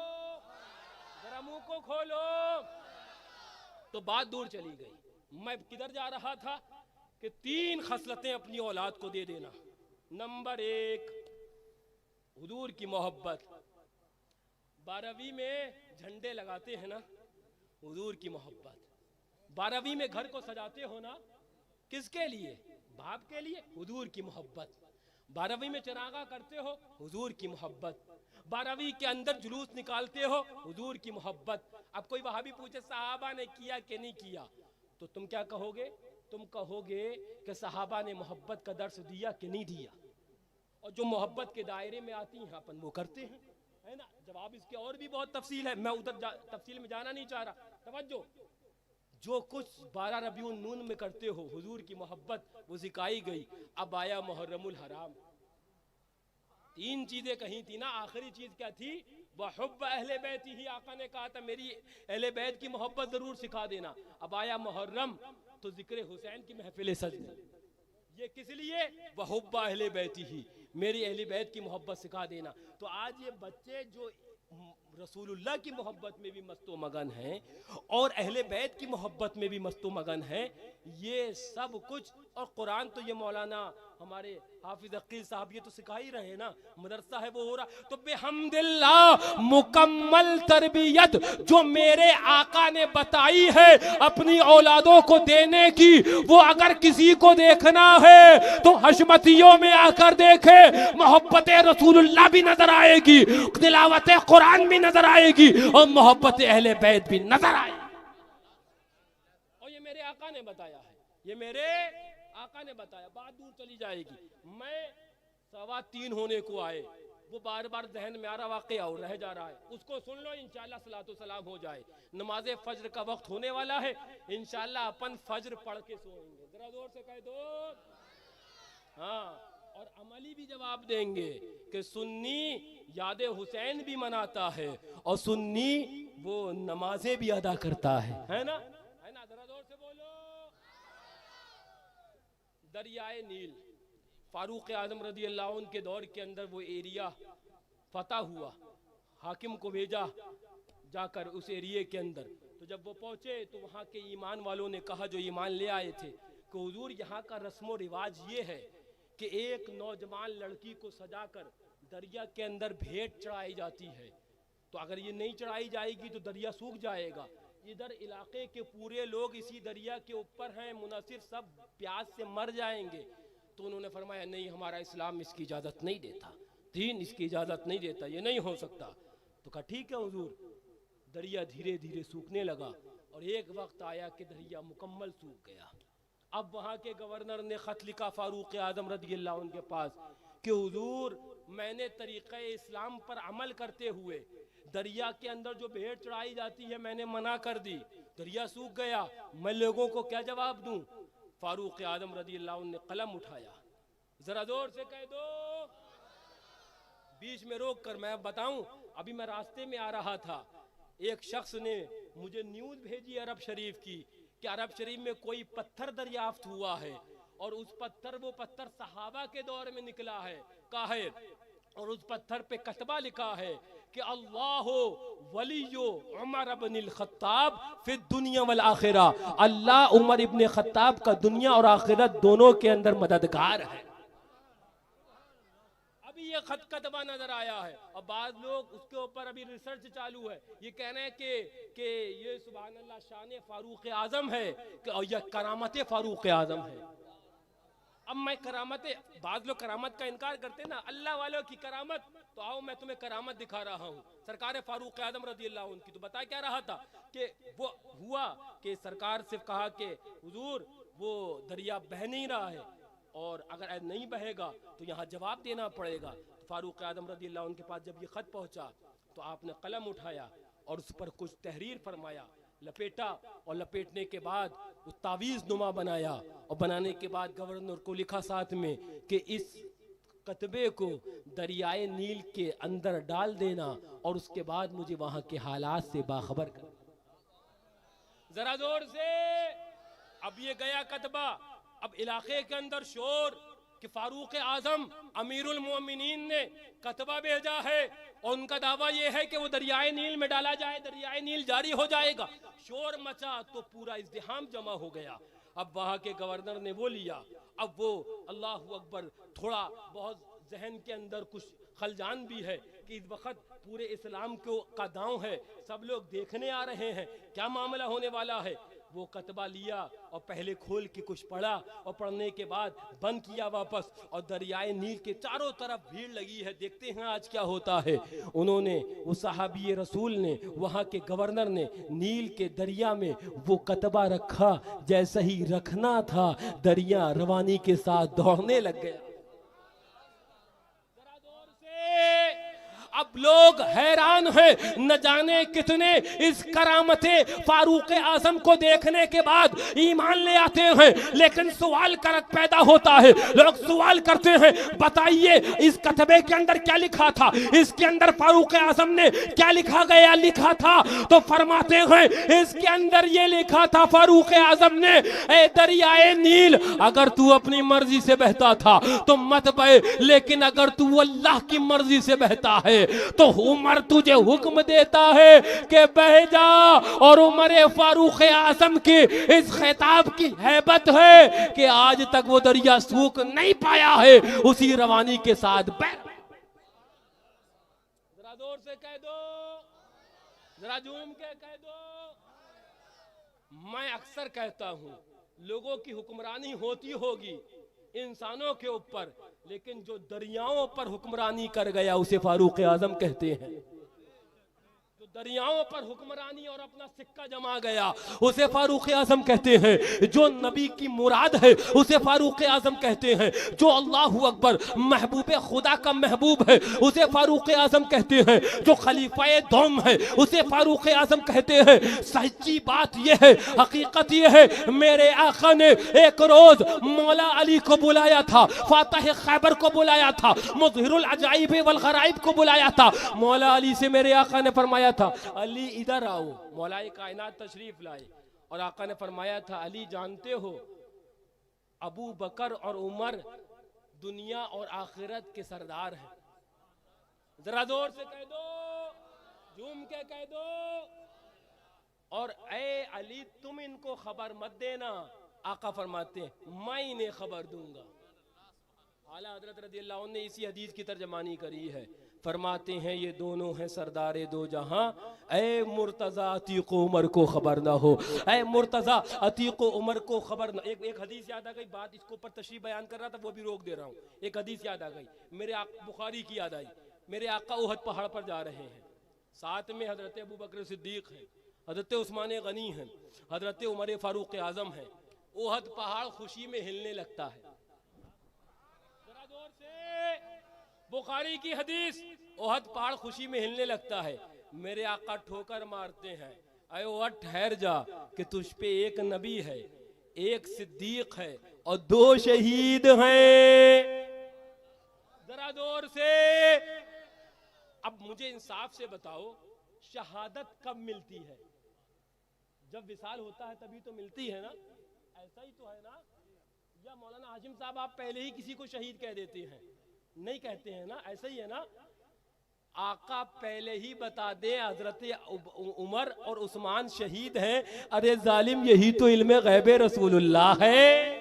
जरा मुंह को खोलो। तो बात दूर चली गई। मैं किधर जा रहा था कि 3 खसलतें अपनी औलाद को दे देना। नंबर 1, हुजूर की मोहब्बत। 12वीं में झंडे लगाते हैं ना, हुजूर की मोहब्बत। 12वीं में घर को सजाते हो ना, किसके लिए? बाप के लिए, हुजूर की मोहब्बत। 12वीं में चरागा करते हो, हुजूर की मोहब्बत। 12वीं के अंदर जुलूस निकालते हो, हुजूर की मोहब्बत। अब कोई वहाबी पूछे सहाबा ने किया कि नहीं किया, तो तुम क्या कहोगे? तुम कहोगे कि सहाबा ने मोहब्बत का दर्स दिया कि नहीं दिया, और जो मोहब्बत के दायरे में आती हैं अपन वो करते हैं, है ना। जवाब इसके और भी बहुत तफसील है, मैं उधर तफसील में जाना नहीं चाह रहा। तवज्जो, जो कुछ 12 रबीउन नून में करते हो हुजूर की मोहब्बत वो सिखाई गई। अब आया मुहर्रमुल हराम, 3 चीजें कही थी ना, आखिरी चीज क्या थी? वहुब्ब अहले बैत ही, आका ने कहा था मेरी अहले बैत की मोहब्बत जरूर सिखा देना। अब आया मुहर्रम तो जिक्र हुसैन की महफिल सजदा, ये किस लिए? वहुब्ब अहले बैत ही, मेरी अहले बैत की मोहब्बत सिखा देना। तो आज ये बच्चे जो रसूलुल्लाह की मोहब्बत में भी मस्तो मगन हैं और अहले बैत की मोहब्बत में भी मस्तो मगन हैं, ये सब कुछ। और कुरान तो ये मौलाना हमारे हाफिज अकील साहब ये तो सिखा ही रहे हैं ना, मदरसा है वो हो रहा। तो बेहम्दिल्लाह मुकम्मल तरबियत जो मेरे आका ने बताई है अपनी औलादों को देने की, वो अगर किसी को देखना है तो हशमतियों में आकर देखे, मोहब्बत रसूलुल्लाह भी नजर आएगी, तिलावत कुरान भी नजर आएगी और मोहब्बत अहले बैत भी नजर आएगी। और ये मेरे आका ने बताया है, ये मेरे आका ने बताया। बात दूर चली जाएगी। मैं 3:15 होने को आए, वो बार बार जहन में आ रहा वाकया और रह जा रहा है, उसको सुन लो, इंशाल्लाह सलातो सलाम हो जाए। नमाज फज्र का वक्त होने वाला है, इंशाल्लाह अपन फज्र पढ़ के सोएंगे। जरा जोर से कह दो हाँ। और अमली भी जवाब देंगे कि सुन्नी याद हुसैन भी मनाता है और सुन्नी वो नमाजें भी अदा करता है ना, है ना। जरा जोर से बोलो। दरियाए नील, फारूक आजम रदी अल्लाह अन्हु के दौर के अंदर वो एरिया फतह हुआ, हाकिम को भेजा जाकर उस एरिया के अंदर। तो जब वो पहुंचे तो वहाँ के ईमान वालों ने कहा, जो ईमान ले आए थे, कि हुजूर यहाँ का रस्म रिवाज ये है कि एक नौजवान लड़की को सजाकर दरिया के अंदर भेंट चढ़ाई जाती है, तो अगर ये नहीं चढ़ाई जाएगी तो दरिया सूख जाएगा। इधर इलाके के पूरे लोग इसी दरिया के ऊपर हैं, मुनासिर सब प्यास से मर जाएंगे। तो उन्होंने फरमाया नहीं, हमारा इस्लाम इसकी इजाज़त नहीं देता, दीन इसकी इजाज़त नहीं देता, ये नहीं हो सकता। तो कहा ठीक है हुजूर। दरिया धीरे धीरे सूखने लगा और एक वक्त आया कि दरिया मुकम्मल सूख गया। अब वहाँ के गवर्नर ने ख़त लिखा फारूक आज़म रज़ियल्लाहु अन्हु के पास कि हुजूर मैंने तरीक़े इस्लाम पर अमल करते हुए दरिया के अंदर जो भेंट चढ़ाई जाती है मैंने मना कर दी, दरिया सूख गया, मैं लोगों को क्या जवाब दूं? फारूक आज़म रज़ियल्लाहु अन्हु ने कलम उठाया, जरा जोर से कह दो। बीच में रोक कर मैं बताऊं, अभी मैं रास्ते में आ रहा था, एक शख्स ने मुझे न्यूज़ भेजी अरब शरीफ की कि अरब शरीफ में कोई पत्थर दरियाफ्त हुआ है और उस वो पत्थर सहाबा के दौर में निकला है का है, और उस पत्थर पे कतबा लिखा है कि अल्लाह वलियो उमर इब्न खत्ताब फिर दुनिया वल आखिरा, अल्लाह उमर इब्न खत्ताब का दुनिया और आखिरत दोनों के अंदर मददगार है। अभी ये कतबा नजर आया है और बाद लोग उसके ऊपर अभी रिसर्च चालू है, ये कह रहे हैं कि ये सुभान अल्लाह शान फारूक आजम है कि यह करामत फारूक आजम है। अब मैं करामत, बाद लोग करामत का इनकार करते हैं ना, अल्लाह वालों की करामत, तो आओ मैं तुम्हें करामत दिखा रहा हूँ सरकार फारूक आजम रज़ियल्लाहु अन्हु की। तो बता क्या रहा था कि वो हुआ कि सरकार से कहा कि हुजूर वो दरिया बह नहीं रहा है और अगर नहीं बहेगा तो यहाँ जवाब देना पड़ेगा। तो फारूक आजम रज़ियल्लाहु अन्हु के पास जब ये ख़त पहुँचा तो आपने कलम उठाया और उस पर कुछ तहरीर फरमाया, लपेटा और लपेटने के बाद वो तावीज़ नुमा बनाया और बनाने के बाद गवर्नर को लिखा साथ में कि इस कतबे को दरियाए नील के अंदर डाल देना और उसके बाद मुझे वहाँ के हालात से बाखबर कर। जरा जोर से। अब ये गया कतबा, अब इलाके के अंदर शोर कि फारूक आजम अमीरुल मोमिनीन ने कतबा भेजा है और उनका दावा यह है कि वो दरियाए नील में डाला जाए, दरियाए नील जारी हो जाएगा। शोर मचा तो पूरा इज़्दिहाम जमा हो गया। अब वहाँ के गवर्नर ने वो लिया, अब वो अल्लाहु अकबर, थोड़ा बहुत जहन के अंदर कुछ खलजान भी है कि इस वक्त पूरे इस्लाम का दांव है, सब लोग देखने आ रहे हैं क्या मामला होने वाला है। वो कतबा लिया और पहले खोल के कुछ पढ़ा और पढ़ने के बाद बंद किया वापस, और दरियाए नील के चारों तरफ भीड़ लगी है, देखते हैं आज क्या होता है। उन्होंने, वो सहाबी रसूल ने, वहाँ के गवर्नर ने नील के दरिया में वो कतबा रखा, जैसा ही रखना था दरिया रवानी के साथ दौड़ने लग गया। अब लोग हैरान हैं, न जाने कितने इस करामते फारूक आजम को देखने के बाद ईमान ले आते हैं, लेकिन सवाल पैदा होता है। लोग सवाल करते हैं, बताइए इस कतबे के अंदर क्या लिखा था, इसके अंदर फारूक आजम ने क्या लिखा था। तो फरमाते हैं इसके अंदर ये लिखा था फारूक आजम ने, ए दरियाए नील, अगर तू अपनी मर्जी से बहता था तो मत बहे, लेकिन अगर तू अल्लाह की मर्जी से बहता है तो उमर तुझे हुक्म देता है कि बह जा। और उमर फारूक आजम की इस खिताब की हैबत है कि आज तक वो दरिया सूख नहीं पाया है, उसी रवानी के साथ बह। जरा जोर से कह दो, जरा झूम के कह दो। मैं अक्सर कहता हूं लोगों की हुक्मरानी होती होगी इंसानों के ऊपर, लेकिन जो दरियाओं पर हुक्मरानी कर गया उसे फारूक आजम कहते हैं। जो दरियाओं पर हुक्मरानी और अपना सिक्का जमा गया उसे फारूक आजम कहते हैं। जो नबी की मुराद है उसे फारूक आजम कहते हैं। जो अल्लाहु अकबर महबूब खुदा का महबूब है उसे फारूक आजम कहते हैं। जो खलीफाए दौम है उसे फारूक आजम कहते हैं। सच्ची बात यह है, हकीकत यह है, मेरे आका ने एक रोज मौला अली को बुलाया था, फातह खैबर को बुलाया था, मुज़हिरुल अजाइब वल गराइब को बुलाया था। मौला अली से मेरे आका ने फरमाया था, अली इधर आओ। मौलाए कायनात तशरीफ लाए और आका ने फरमाया था, अली जानते हो अबू बकर और उमर दुनिया और आखिरत के सरदार हैं। जरा जोर से कह दो, झूम के कह दो। और ए अली तुम इनको खबर मत देना, आका फरमाते हैं मैं इन्हें खबर दूंगा। आला हजरत रज़ियल्लाहु अन्हु ने इसी हदीस की तर्जमानी करी है। फरमाते हैं ये दोनों हैं सरदारे दो जहां, ए मुर्तजा अतीक उमर को खबर ना हो, ए मुर्तजा अतीक उमर को खबर ना। एक हदीस याद आ गई, बात इसको ऊपर तशरीह बयान कर रहा था वो भी रोक दे रहा हूँ। एक हदीस याद आ गई, मेरे बुखारी की याद आई। मेरे आका उहद पहाड़ पर जा रहे हैं, साथ में हजरत अबू बकर सिद्दीक है, हजरत उस्मान गनी है, हजरत उमर फारूक आजम है। उहद पहाड़ खुशी में हिलने लगता है। जरा जोर से, बुखारी की हदीस, उहद पहाड़ खुशी में हिलने लगता है। मेरे आका ठोकर मारते हैं, अरे उहद ठहर जा कि तुझ पे एक नबी है, एक सिद्दीक है और दो शहीद हैं। जरा जोर से। अब मुझे इंसाफ से बताओ, शहादत कब मिलती है? जब विसाल होता है तभी तो मिलती है ना, ऐसा ही तो है ना? या मौलाना हाशिम साहब आप पहले ही किसी को शहीद कह देते हैं? नहीं कहते हैं ना, ऐसा ही है ना? आका पहले ही बता दे हजरत उमर और उस्मान शहीद हैं। अरे जालिम, यही तो इल्मे गैबे रसूलुल्लाह है,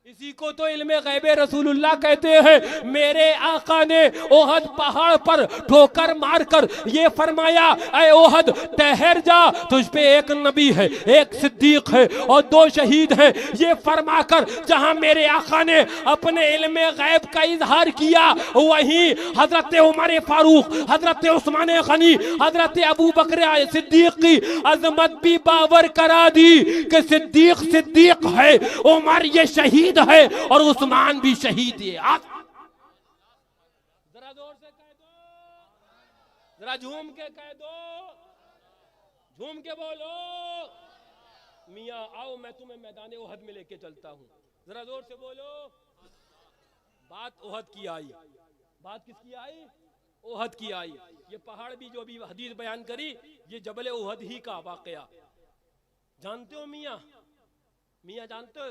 इसी को तो इल्मे गैबे रसूलुल्लाह कहते हैं। मेरे आका ने ओहद पहाड़ पर ठोकर मारकर ये फरमाया, ऐ ओहद ठहर जा, तुझ पे एक नबी है, एक सिद्दीक है और दो शहीद हैं। ये फरमाकर जहां मेरे आका ने अपने इल्मे गैब का इजहार किया, वहीं हजरत उमर फारूक, हजरत उस्मान गनी, हजरत अबू बकर सिद्दीक की अजमत भी बावर करा दी कि सिद्दीक सिद्दीक है, उमर ये शहीद है और उस्मान भी शहीद है। आप जरा जोर से कह दो, जरा झूम के कह दो, झूम के बोलो। मियां आओ, मैं तुम्हें मैदान उहद में लेके चलता हूं। जरा जोर से बोलो। बात उहद की आई, बात किसकी आई? उहद की आई। ये पहाड़ भी जो भी हदीस बयान करी, ये जबल उहद ही का वाकया। जानते हो मियां, मियां जानते हो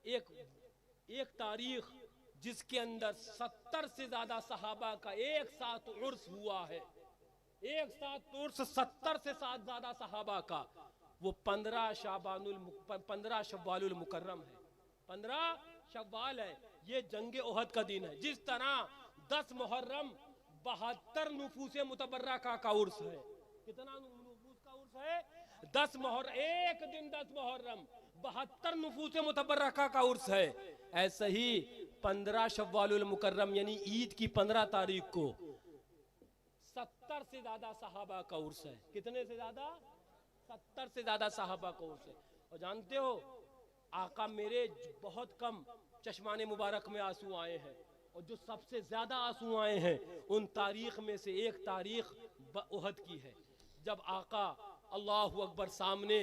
एक तारीख जिसके अंदर 70 से ज्यादा सहाबा का एक साथ उर्स हुआ है, एक साथ उर्स 70 से ज्यादा सहाबा का, वो 15 शव्वालुल मुकर्रम है, 15 शव्वाल है। ये जंगे उहद का दिन है। जिस तरह 10 मुहर्रम 72 नुफूसे मुतबर्रा का उर्स है। कितना नुफूस का उर्स है? 10 मुहर्रम, एक दिन 10 मुहर्रम 72 नुफूसे मुतबर्रा का उर्स है। ऐसे ही 15 शव्वालुल मुकर्रम यानी ईद की 15 तारीख को 70 से ज्यादा सहाबा का उर्स है। कितने से ज्यादा? 70 से ज्यादा सहाबा का उर्स है। और जानते हो आका मेरे बहुत कम चश्माने मुबारक में आंसू आए हैं और जो सबसे ज्यादा आंसू आए हैं उन तारीख में से एक तारीख उहद की है, जब आका अल्लाह अकबर सामने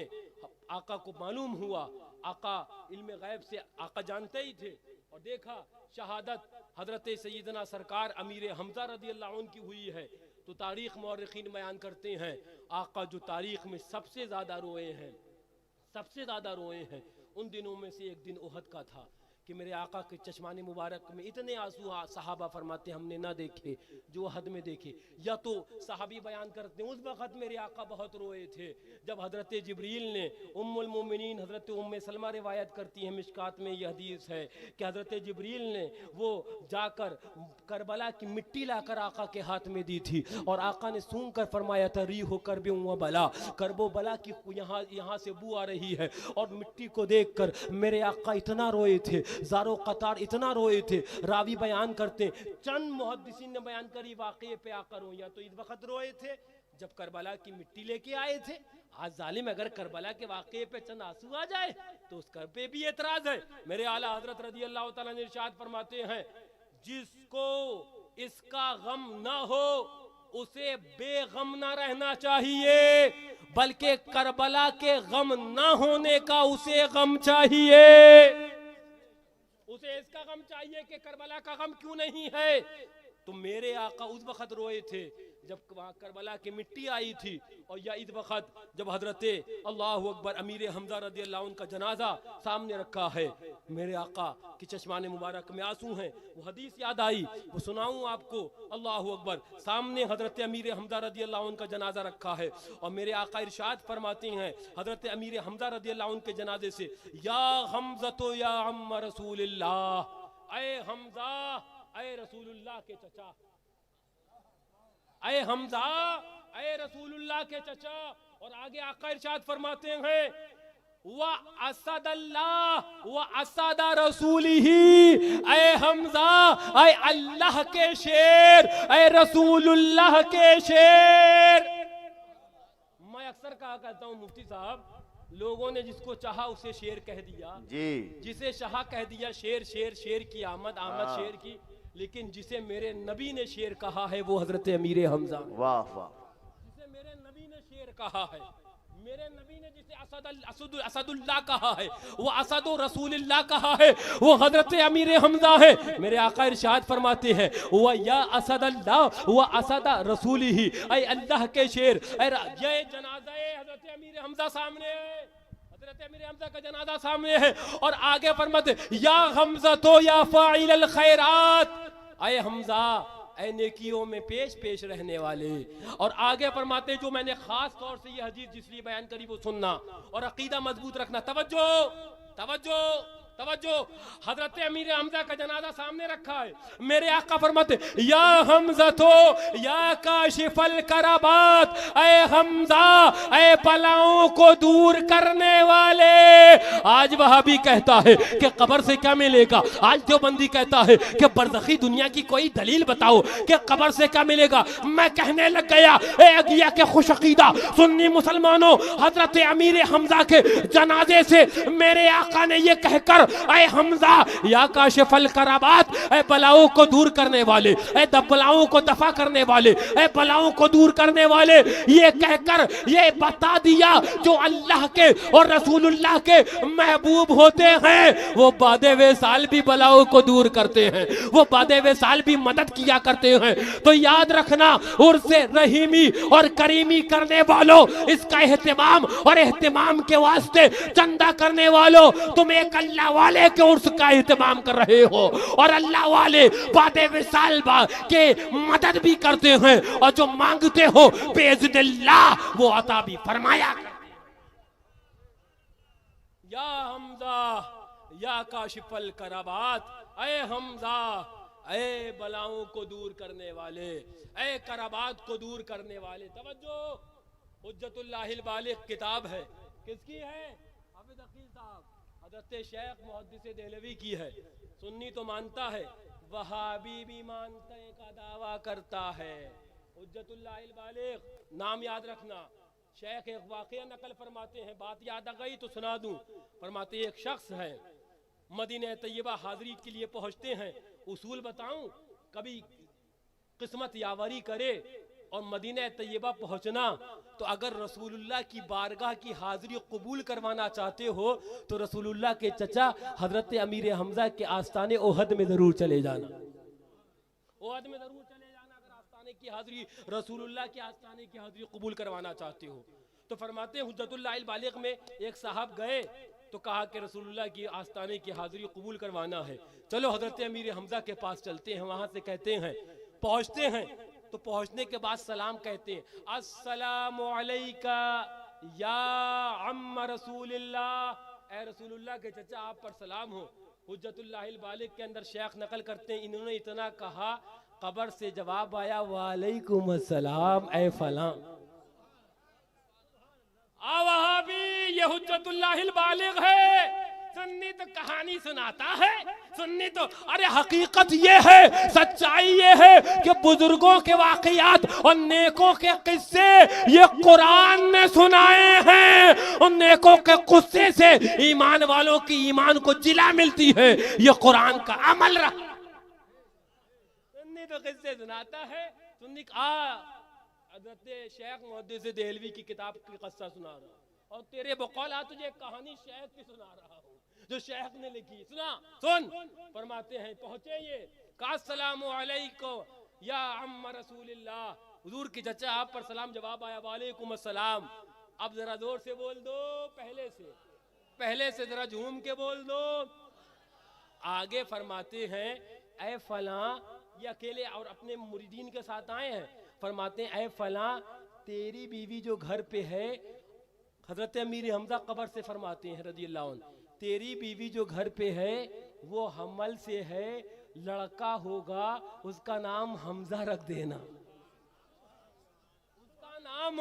आका को मालूम हुआ, आका इल्म गैब से आका जानते ही थे, और देखा शहादत हजरत सैयदना सरकार अमीर हमजा रदी अल्लाह अन्हु की हुई है। तो तारीख मौरखीन बयान करते हैं आका जो तारीख में सबसे ज़्यादा रोए हैं, सबसे ज़्यादा रोए हैं, उन दिनों में से एक दिन उहद का था कि मेरे आका के चश्माने मुबारक में इतने आंसू सहाबा फरमाते हमने ना देखे जो उहद में देखे। या तो सहाबी बयान करते हैं उस वक़्त मेरे आका बहुत रोए थे जब हज़रत जिब्रील ने उम्मुल मोमिनीन हज़रत उम्मे सलमा रिवायत करती हैं, मिशकात में यह हदीस है कि हज़रत जिब्रील ने वो जाकर करबला की मिट्टी लाकर आका के हाथ में दी थी और आका ने सूंघ कर फरमाया था री हो कर बला, करबो बला की यहाँ से बू आ रही है। और मिट्टी को देखकर मेरे आका इतना रोए थे, ज़ारो कतार इतना रोए थे। रावी बयान करते चंद मुहद्दिसीन ने बयान करी वाक़े पे आकर रोया तो इस वक्त रोए थे जब करबला की मिट्टी लेके आए थे। आज जालिम अगर करबला के वाक़े पे चंद आंसू आ जाए तो उस कर पे भी एतराज है। मेरे आला हजरत रज़ी अल्लाह तआला ने इरशाद फरमाते हैं जिसको इसका गम ना हो उसे बेगम ना रहना चाहिए, बल्कि करबला के गम ना होने का उसे गम चाहिए। उसे इसका गम चाहिए कि करबला का गम क्यों नहीं है। तो मेरे आका उस वक्त रोए थे जब वहाँ करबला की मिट्टी आई थी, और या इस वक्त जब हजरत अल्लाह अकबर अमीर हमजा रज़ी अल्लाह अन्हु का जनाजा सामने रखा है। मेरे आका की चश्माने मुबारक में आंसू हैं। वो हदीस याद आई, वो सुनाऊं आपको। अल्लाह अकबर सामने हजरत अमीर हमजा रज़ी अल्लाह अन्हु का जनाजा रखा है और मेरे आका इरशाद फरमाते हैं हजरत अमीर हमजा रज़ी अल्लाह अन्हु के जनाजे से, या हमजा तो या अम्मा रसूलुल्लाह, ऐ हमजा ऐ रसूलुल्लाह के चचा, ऐ हमजा ऐ रसूलुल्लाह के चचा। और आगे आका इरशाद फरमाते हैं व असदल्लाह व असदा रसूलिही, ऐ हमजा ऐ अल्लाह के शेर, ऐ रसूलुल्लाह के शेर। मैं अक्सर कहा करता हूँ मुफ्ती साहब, लोगों ने जिसको चाहा उसे शेर कह दिया जी, जिसे शाह कह दिया शेर, शेर शेर की आमद आमद शेर की। लेकिन जिसे मेरे नबी ने शेर कहा है वो हजरत अमीर हमजा। वाह वाह। जिसे मेरे नबी ने शेर कहा है, मेरे नबी ने जिसे असदुल्लाह कहा है, वो असदो रसूलुल्लाह कहा है, वो हजरत अमीर हमजा है। मेरे आका इरशाद फरमाते हैं वो या असदल्लाह वो असदा रसूलिही, ऐ अल्लाह के शेर। ये जनाजा हजरत अमीर हमजा सामने है, अमीर हमजा का जनाजा सामने है। और आगे फरमाते या हमजा तो या फाइल खैरात, ऐ हमजा ऐ नेकियों में पेश पेश रहने वाले। और आगे फरमाते जो मैंने खास तौर से ये हदीस जिसलिए बयान करी वो सुनना और अकीदा मजबूत रखना। तवज्जो तवज्जो तवज्जो। हजरत अमीर हमजा का जनाजा सामने रखा है। मेरे आका फरमाते या हमजा तो या काशिफल कराबात, ऐ हमजा ऐ बलाओं को दूर करने वाले। आज वह भी कहता है कि कब्र से क्या मिलेगा, आज देवबंदी कहता है कि बरज़खी दुनिया की कोई दलील बताओ कि कब्र से क्या मिलेगा। मैं कहने लग गया ए अगिया के खुशअकीदा सुन्नी मुसलमानों, हजरत अमीर हमजा के जनाजे से मेरे आका ने यह कहकर ऐ हमजा या काशिफल कराबात, ऐ बलाओं को दूर करने वाले, ऐ बलाओं को दफा करने वाले, ऐ बलाओं को दूर करने वाले, ये कहकर ये बता दिया जो अल्लाह के और रसूलुल्लाह के महबूब होते हैं वो बादे वे साल भी बलाओं को दूर करते हैं, वो बादे वे साल भी मदद किया करते हैं। तो याद रखना उर्से रहीमी और करीमी करने वालों, इसका एहतिमाम और एहतिमाम के वास्ते चंदा करने वालों, तुम एक अल्लाह वाले के उर्स का एहतिमाम कर रहे हो और अल्लाह वाले बादे विसाल के मदद भी करते हैं और जो मांगते हो बेइज़्निल्लाह वो अता भी फरमाया। या हमजा या काशिफल कराबात, ऐ हमजा ऐ बलाओं को दूर करने वाले, ऐ कराबात को दूर करने वाले। तवज्जो, हुज्जतुल्लाहिल बालिग किताब है, किसकी है? हाफिज अकील साहब, हज़रत शेख मुहद्दिस देहलवी की है। सुन्नी तो मानता है, वहाबी भी मानते का दावा करता है। हुज्जतुल्लाहिल बालिग नाम याद रखना। शेख एक वाक़या नकल फरमाते हैं, बात याद आ गई तो सुना दूं। फरमाते एक शख्स है मदीना तैयबा हाजिरी के लिए पहुंचते हैं। उसूल बताऊं, कभी किस्मत यावरी करे और मदीना तैयबा पहुंचना, तो अगर रसूलुल्लाह की बारगाह की हाजिरी कबूल करवाना चाहते हो तो रसूलुल्लाह के चचा हजरत अमीर हमजा के आस्ताने ओहद में जरूर चले जाना। ओहद में जरूर चले जाना अगर आस्ताने की हाजिरी, रसूलुल्लाह के आस्ताने की हाजिरी कबूल करवाना चाहते हो। तो फरमाते हैं हुज्जतुल्लाह अल बालिग में एक साहब गए तो कहा कि रसूलुल्लाह की आस्ताने की हाजिरी कबूल करवाना है, चलो हजरत अमीर हमजा के पास चलते हैं। वहां से कहते हैं, पहुंचते हैं तो पहुंचने के बाद सलाम कहते हैं, अस्सलामु अलैका या अम्मा रसूलिल्लाह, ए रसूलुल्लाह के चचा आप पर सलाम हो। हुज्जतुल्लाह अल बालिग के अंदर शेख नकल करते हैं, इन्होंने इतना कहा, कब्र से जवाब आया वालेकुम अस्सलाम ए फलां। वहाबी ये हुज्जतुल्लाह अल बालिग है। सुन्नी तो कहानी सुनाता है, सुन्नी तो अरे हकीकत ये है, सच्चाई ये है कि बुजुर्गों के वाकयात और नेकों के किस्से ये कुरान ने सुनाए हैं। उन नेकों के गुस्से से ईमान वालों की ईमान को जिला मिलती है, ये कुरान का अमल रहा। सुन्नी तो किस्से सुनाता है, सुन्नी हज़रत शेख मुहद्दिस देहलवी की किताब की किस्सा सुना रहा हूँ और तेरे बकौल तुझे कहानी शेख की सुना रहा हूँ जो शेख ने लिखी। सुना, सुन। फरमाते हैं, पहुंचे ये, अस्सलामु अलैकुम या अम्मा रसूलिल्लाह, हुजूर की चचा आप पर सलाम, जवाब आया वालेकुम अस्सलाम। अब जरा जोर से बोल दो, पहले से जरा झूम के बोल दो। आगे फरमाते हैं, ऐ फलां, ये अकेले और अपने मुरीदीन के साथ आए हैं। फरमाते हैं, ऐ फलां, तेरी बीवी जो घर पे है, हजरत अमीर हमजा कब्र से फरमाते हैं रज़ियल्लाहु अन्हु, तेरी बीवी जो घर पे है वो हमल से है, लड़का होगा उसका नाम हमजा रख देना, उसका नाम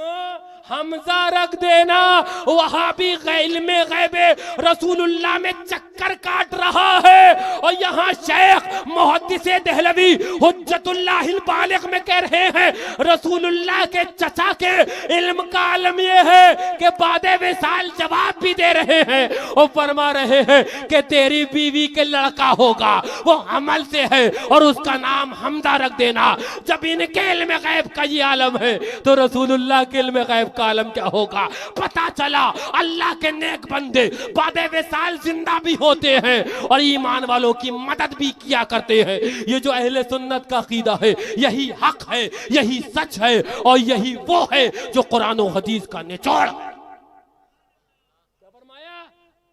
हमजा रख देना। वहाबी गैल में गैबे रसूलुल्लाह में चक्कर काट रहा है और यहाँ शेख मुहद्दिस देहलवी हुज्जतुल्लाह अल बालिग में कह रहे हैं, रसूलुल्लाह के चचा के इल्म का आलम ये है कि बादे विसाल जवाब भी दे रहे हैं और फरमा रहे हैं कि तेरी बीवी के लड़का होगा, वो अमल से है और उसका नाम हमजा रख देना। जब इनके इल्म गैब का ये आलम है तो रसूलुल्लाह के इल्म गैब का आलम क्या होगा। पता चला अल्लाह के नेक बंदे बादे विसाल जिंदा भी होते हैं और ईमान वालों की मदद भी किया करते हैं। ये जो अहले सुन्नत का अकीदा है, यही हक है, यही सच है और यही वो है जो कुरान और हदीस का निचोड़। क्या फरमाया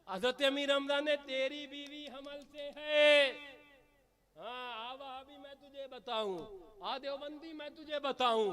हजरत अमीर हमजा ने, तेरी बीवी हमल से है। हाँ, वहाबी मैं तुझे बताऊं, देवबंदी मैं तुझे बताऊं।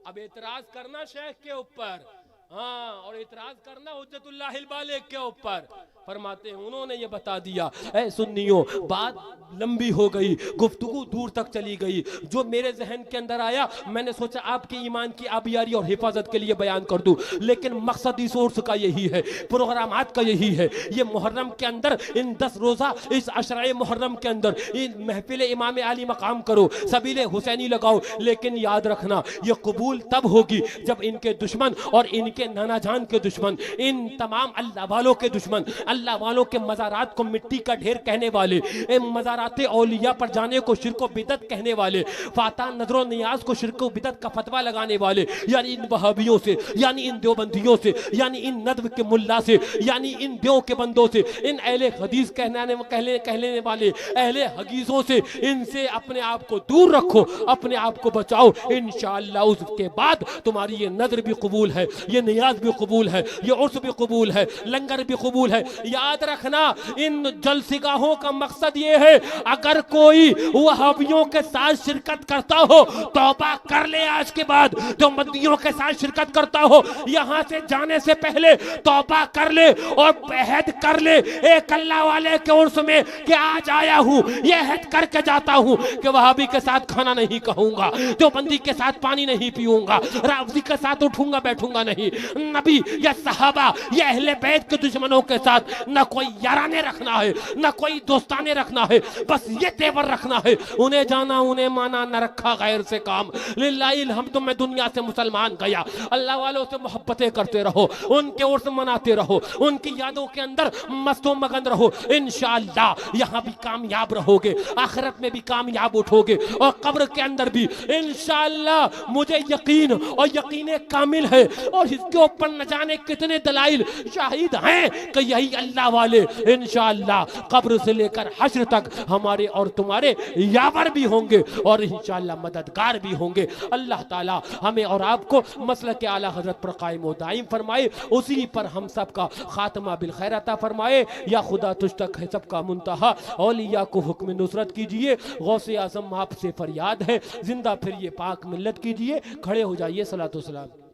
अब एतराज करना शेख के ऊपर, हाँ, और एतराज करना हुज्जतुल्लाह अल बालिग के ऊपर। फरमाते हैं, उन्होंने ये बता दिया। ऐ सुन्नियों, बात लंबी हो गई, गुफ्तगू दूर तक चली गई। जो मेरे जहन के अंदर आया मैंने सोचा आपके ईमान की आबियारी और हिफाजत के लिए बयान कर दूं, लेकिन मकसद इस सोर्स का यही है, प्रोग्रामात का यही है। ये मुहर्रम के अंदर इन 10 रोजा इस अशराए मुहर्रम के अंदर इन महफिल इमाम आली मकाम करो, सबीले हुसैनी लगाओ, लेकिन याद रखना ये कबूल तब होगी जब इनके दुश्मन और इनके नाना जान के दुश्मन, इन तमाम अल्लाह वालों के दुश्मन, अल्लाह वालों के मज़ारात को मिट्टी का ढेर कहने वाले, मज़ारात औलिया पर जाने को शिर्क व बिदअत कहने वाले, फाता नजर नियाज को शिर्क व बिदअत का फतवा लगाने वाले, यानी इन वहाबियों से, यानी इन देवबंदियों से, यानी इन नद्व के मुल्ला से, यानी इन देव के बंदों से, इन अहले हदीस कहने वाले अहले हदीसों से, इनसे अपने आप को दूर रखो, अपने आप को बचाओ। इंशाअल्लाह उसके बाद तुम्हारी ये नजर भी कबूल है, ये नियाज भी कबूल है, ये उर्स भी कबूल है, लंगर भी कबूल है। याद रखना, इन जलसिगाहों का मकसद ये है, अगर कोई वहाबियों के साथ शिरकत करता हो तौबा कर ले, आज के बाद जो मदनियों के साथ शिरकत करता हो यहां से जाने से पहले तौबा कर ले और अहद कर ले एक अल्लाह वाले के उर्स में कि आज आया हूं, ये अहद करके जाता हूं कि वहाबी के साथ खाना नहीं कहूंगा, जो बंदी के साथ पानी नहीं पीऊंगा, रावजी के साथ उठूंगा बैठूंगा नहीं, नबी या सहाबा या अहले बैत के दुश्मनों के साथ न कोई याराने रखना है, न कोई दोस्ताने रखना है, बस ये तेवर रखना है, उन्हें जाना उन्हें माना, न रखा गैर से काम। लिल्लाहिल हम्द, मैं दुनिया से मुसलमान गया, अल्लाह वालों से मोहब्बतें करते रहो, उनके उर्स मनाते रहो, उनकी यादों के अंदर मस्तो मगन रहो, इंशाअल्लाह यहाँ भी कामयाब रहोगे, आखिरत में भी कामयाब उठोगे और कब्र के अंदर भी इंशाअल्लाह। मुझे यकीन और यकीन कामिल है और इसके ऊपर न जाने कितने दलाइल शाहिद हैं कि यही अल्लाह वाले इंशाअल्लाह कब्र से लेकर हश्र तक हमारे और तुम्हारे यावर भी होंगे और इंशाअल्लाह मददगार भी होंगे। अल्लाह ताला हमें और आपको मसलक के आला हजरत पर कायम व दायम फरमाए, उसी पर हम सब का खात्मा बिल खैर अता फरमाए। या खुदा तुझ तक है सबका मुंतहा, औलिया को हुक्म नुसरत कीजिए, गौसे आज़म आपसे फरियाद है, जिंदा फिर ये पाक मिल्लत कीजिए। खड़े हो जाइए, सलातो सलाम।